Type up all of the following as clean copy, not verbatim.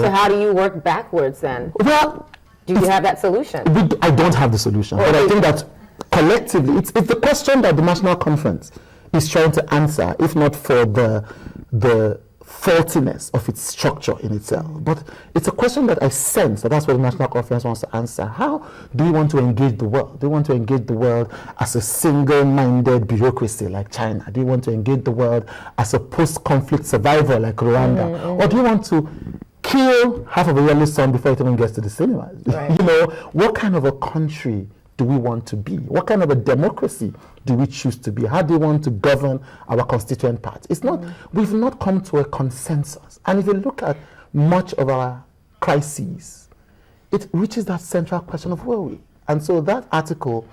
So how do you work backwards then? Well, do you have that solution? I don't have the solution, but I think that collectively, it's the question that the National Conference is trying to answer, if not for the faultiness of its structure in itself. But it's a question that I sense that's what the National Conference wants to answer. How do we want to engage the world? Do we want to engage the world as a single-minded bureaucracy like China? Do you want to engage the world as a post-conflict survivor like Rwanda? Or do you want to kill half of a yearly son before it even gets to the cinemas? Right. What kind of a country do we want to be? What kind of a democracy do we choose to be? How do we want to govern our constituent parts? It's not, we've not come to a consensus. And if you look at much of our crises, it reaches that central question of where are we? And so that article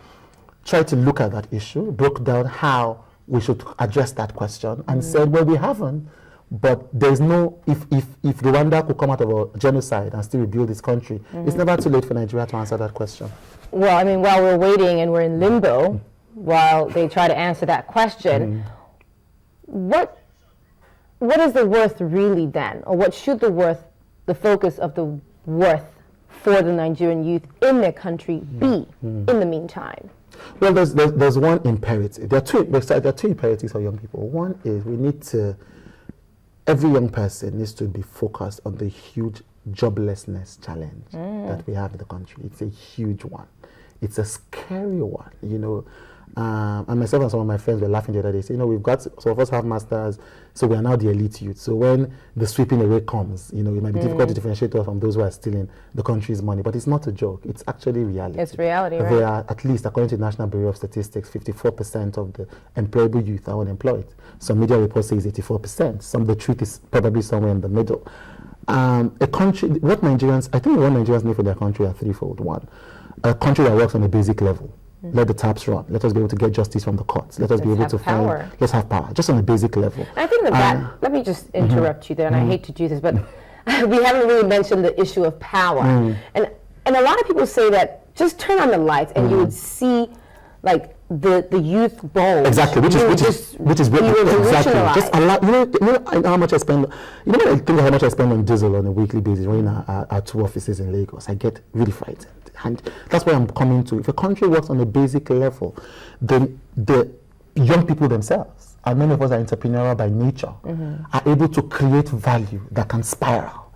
tried to look at that issue, broke down how we should address that question, and said, well, we haven't, but there's no, if Rwanda could come out of a genocide and still rebuild this country, it's never too late for Nigeria to answer that question. Well, I mean, while we're waiting and we're in limbo, while they try to answer that question, what is the worth really then? Or what should the focus of the worth for the Nigerian youth in their country be in the meantime? Well, there's one imperative. There are two imperatives for young people. One is every young person needs to be focused on the huge joblessness challenge that we have in the country. It's a huge one. It's a scary one, and myself and some of my friends were laughing the other day. Saying, we've got, some of us have masters, so we are now the elite youth. So when the sweeping away comes, it might be difficult to differentiate us from those who are stealing the country's money. But it's not a joke. It's actually reality. It's reality, right? There are, at least according to the National Bureau of Statistics, 54% of the employable youth are unemployed. Some media reports say it's 84%. The truth is probably somewhere in the middle. A country, I think what Nigerians need for their country are threefold. One, a country that works on a basic level. Let the taps run. Let us be able to get justice from the courts. Let us be able to find. Let's have power, just on a basic level. I think let me just interrupt you there, and I hate to do this, but we haven't really mentioned the issue of power. And a lot of people say that just turn on the lights and you would see like the youth bulge. Exactly, which is exactly. Just allow, how much I spend. When I think of how much I spend on diesel on a weekly basis running our two offices in Lagos, I get really frightened. And that's why I'm coming to. If a country works on a basic level, then the young people themselves, and many of us are entrepreneurial by nature, are able to create value that can spiral.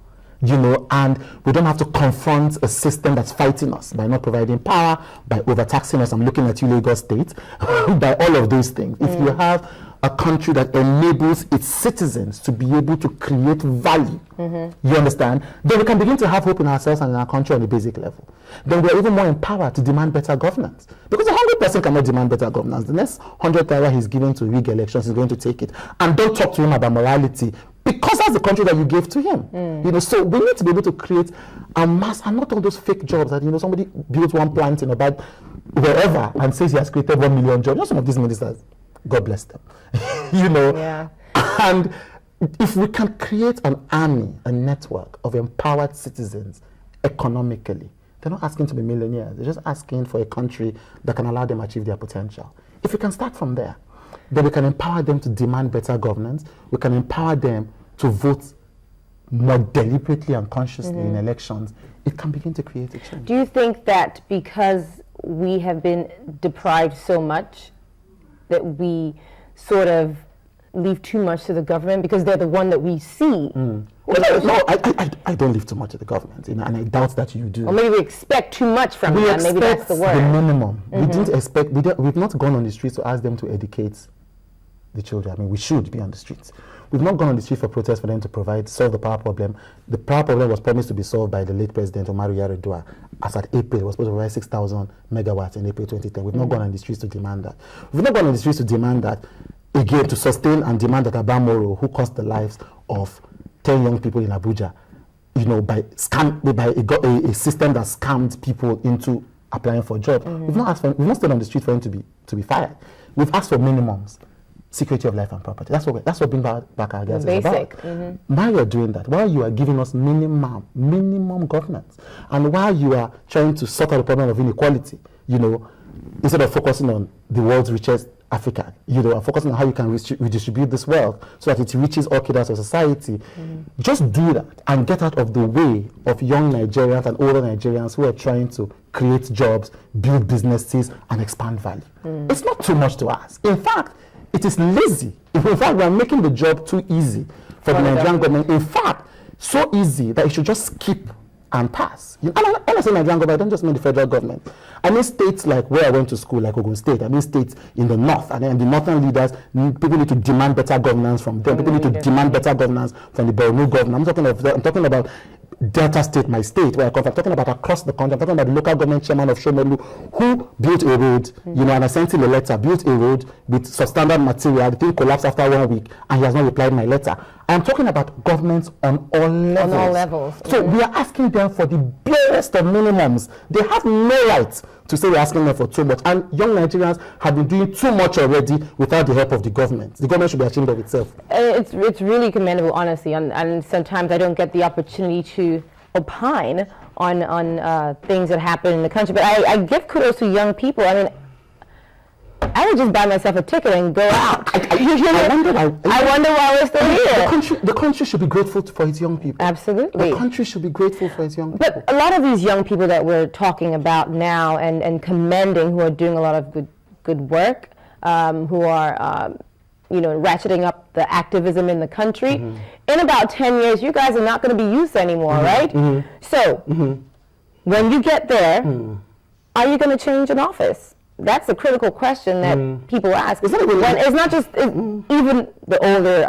And we don't have to confront a system that's fighting us by not providing power, by overtaxing us. I'm looking at you, Lagos State, by all of those things. If you have a country that enables its citizens to be able to create value, you understand, then we can begin to have hope in ourselves and in our country on a basic level. Then we're even more empowered to demand better governance. Because a 100 person cannot demand better governance. The next 100 he's given to rig elections, he's going to take it. And don't talk to him about morality, because that's the country that you gave to him. So we need to be able to create a mass, and not all those fake jobs that, somebody builds one plant in about wherever and says he has created 1 million jobs. Some of these ministers, God bless them. Yeah. And if we can create an army, a network of empowered citizens economically, they're not asking to be millionaires. They're just asking for a country that can allow them to achieve their potential. If we can start from there, then we can empower them to demand better governance. We can empower them to vote more deliberately and consciously in elections. It can begin to create a change. Do you think that because we have been deprived so much that we sort of leave too much to the government because they're the one that we see? No, I don't leave too much to the government, and I doubt that you do. Or maybe we expect too much from them. Maybe that's the word. The minimum. We didn't expect. We've not gone on the streets to ask them to educate the children. I mean, we should be on the streets. We've not gone on the street for protest for them to solve the power problem. The power problem was promised to be solved by the late President Umaru Yar'Adua. As at April, it was supposed to provide 6,000 megawatts in April 2010. We've not gone on the streets to demand that. We've not gone on the streets to demand that, again, to sustain and demand that Abamoro, who cost the lives of 10 young people in Abuja, by a system that scammed people into applying for jobs. We've not stayed on the street for him to be fired. We've asked for minimums. Security of life and property. That's what Bring Back Our Girls is about. While you're doing that, while you are giving us minimum governance, and while you are trying to sort out the problem of inequality, instead of focusing on the world's richest Africa. Are focusing on how you can redistribute this wealth so that it reaches all cadres of society. Just do that and get out of the way of young Nigerians and older Nigerians who are trying to create jobs, build businesses, and expand value. It's not too much to ask. In fact, it is lazy. In fact, we are making the job too easy for the Nigerian government. In fact, so easy that it should just skip and pass. And when I say Nigerian government, I don't just mean the federal government. I mean states like where I went to school, like Ogun State. I mean states in the north, and then the northern leaders, people need to demand better governance from them. People need to demand better governance from the Borno government. I'm talking about Delta State, my state, where I come from. I'm talking about across the country. I'm talking about the local government chairman of Shomolu, who built a road, and I sent him a letter, built a road with substandard material. The thing collapsed after 1 week, and he has not replied my letter. I'm talking about governments on all levels. On all levels. So we are asking them for the barest of minimums. They have no right to say we're asking them for too much. And young Nigerians have been doing too much already without the help of the government. The government should be ashamed of itself. It's really commendable, honestly, and sometimes I don't get the opportunity to opine on things that happen in the country. But I give kudos to young people. I mean, I would just buy myself a ticket and go out. I wonder why we're still here. The country should be grateful for its young people. Absolutely. The country should be grateful for its young people. But a lot of these young people that we're talking about now and commending, who are doing a lot of good work, who are ratcheting up the activism in the country. In about 10 years, you guys are not going to be youth anymore, right? So, when you get there, are you going to change an office? That's a critical question that people ask. It's not just even the older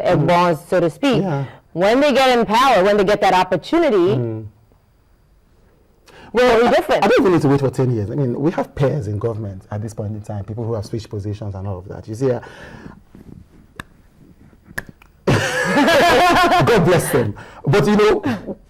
Egbons, so to speak. When they get in power, when they get that opportunity, well, different. I don't even need to wait for 10 years. I mean, we have peers in government at this point in time, people who have switched positions and all of that. You see, God bless them. But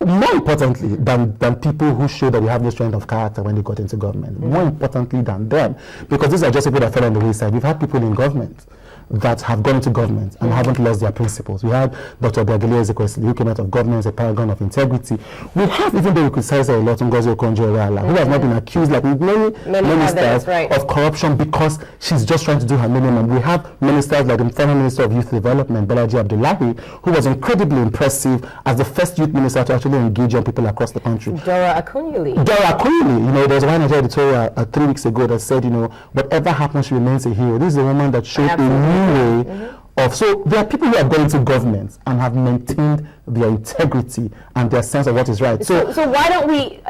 more importantly than people who show that we have no strength of character when they got into government, more importantly than them, because these are just people that fell on the wayside. We've had people in government that have gone into government and haven't lost their principles. We had Dr. Obiageli Ezekwesili, who came out of government as a paragon of integrity. We have, even though we criticize her a lot, Ngozi Okonjo-Iweala, who has not been accused like many ministers of corruption because she's just trying to do her minimum. We have ministers like the former Minister of Youth Development, Balaji Abdullahi, who was incredibly impressive as the first youth minister to actually engage young people across the country. Dora Akunyili. There was one Nigeria editorial 3 weeks ago that said, whatever happens, she remains a hero. This is a woman that showed a new way of. So there are people who have gone into government and have maintained their integrity and their sense of what is right. So why don't we?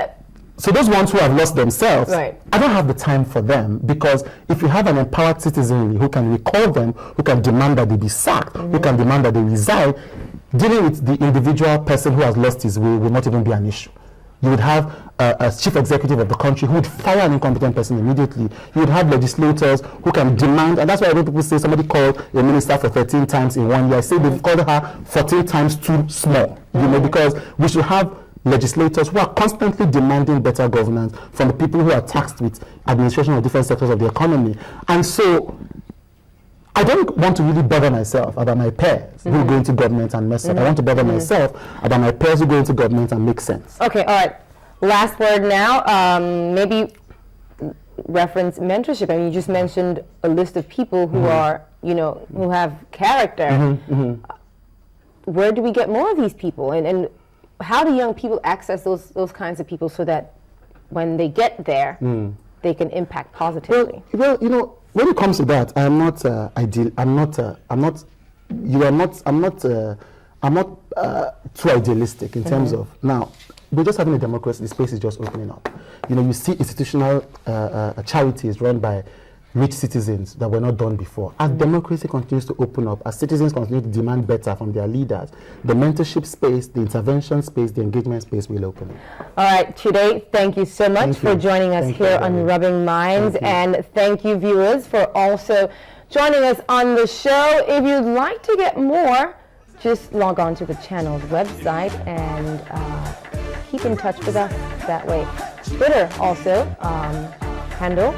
So those ones who have lost themselves, right. I don't have the time for them, because if you have an empowered citizenry who can recall them, who can demand that they be sacked, who can demand that they resign, dealing with the individual person who has lost his way will not even be an issue. You would have a chief executive of the country who would fire an incompetent person immediately. You would have legislators who can demand, and that's why when people say somebody called a minister for 13 times in 1 year, I say they've called her 14 times too small, because we should have legislators who are constantly demanding better governance from the people who are tasked with administration of different sectors of the economy. And so I don't want to really bother myself about my peers who go into government and mess up. I want to bother myself about my peers who go into government and make sense. Okay, all right. Last word now. Maybe reference mentorship. I mean, you just mentioned a list of people who are, who have character. Where do we get more of these people? And how do young people access those kinds of people so that when they get there, they can impact positively? Well, when it comes to that, I'm not too idealistic in terms of, now, we're just having a democracy, the space is just opening up. You see institutional charities run by rich citizens that were not done before. As democracy continues to open up, as citizens continue to demand better from their leaders, the mentorship space, the intervention space, the engagement space will open up. All right, Chude, thank you so much for joining us here on Rubbing Minds, and thank you, viewers, for also joining us on the show. If you'd like to get more, just log on to the channel's website and keep in touch with us that way. Twitter also. Handle.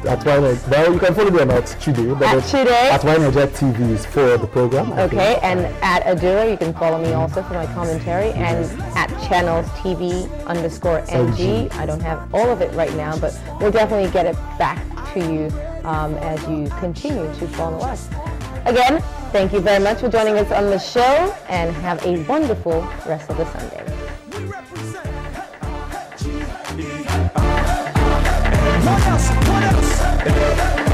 That's why you can follow me about Chude. At Chude. That's why Nigeria TV is for the program. Okay, and at Adura, you can follow me also for my commentary, and at channels TV_NG. I don't have all of it right now, but we'll definitely get it back to you as you continue to follow us. Again, thank you very much for joining us on the show, and have a wonderful rest of the Sunday. What else?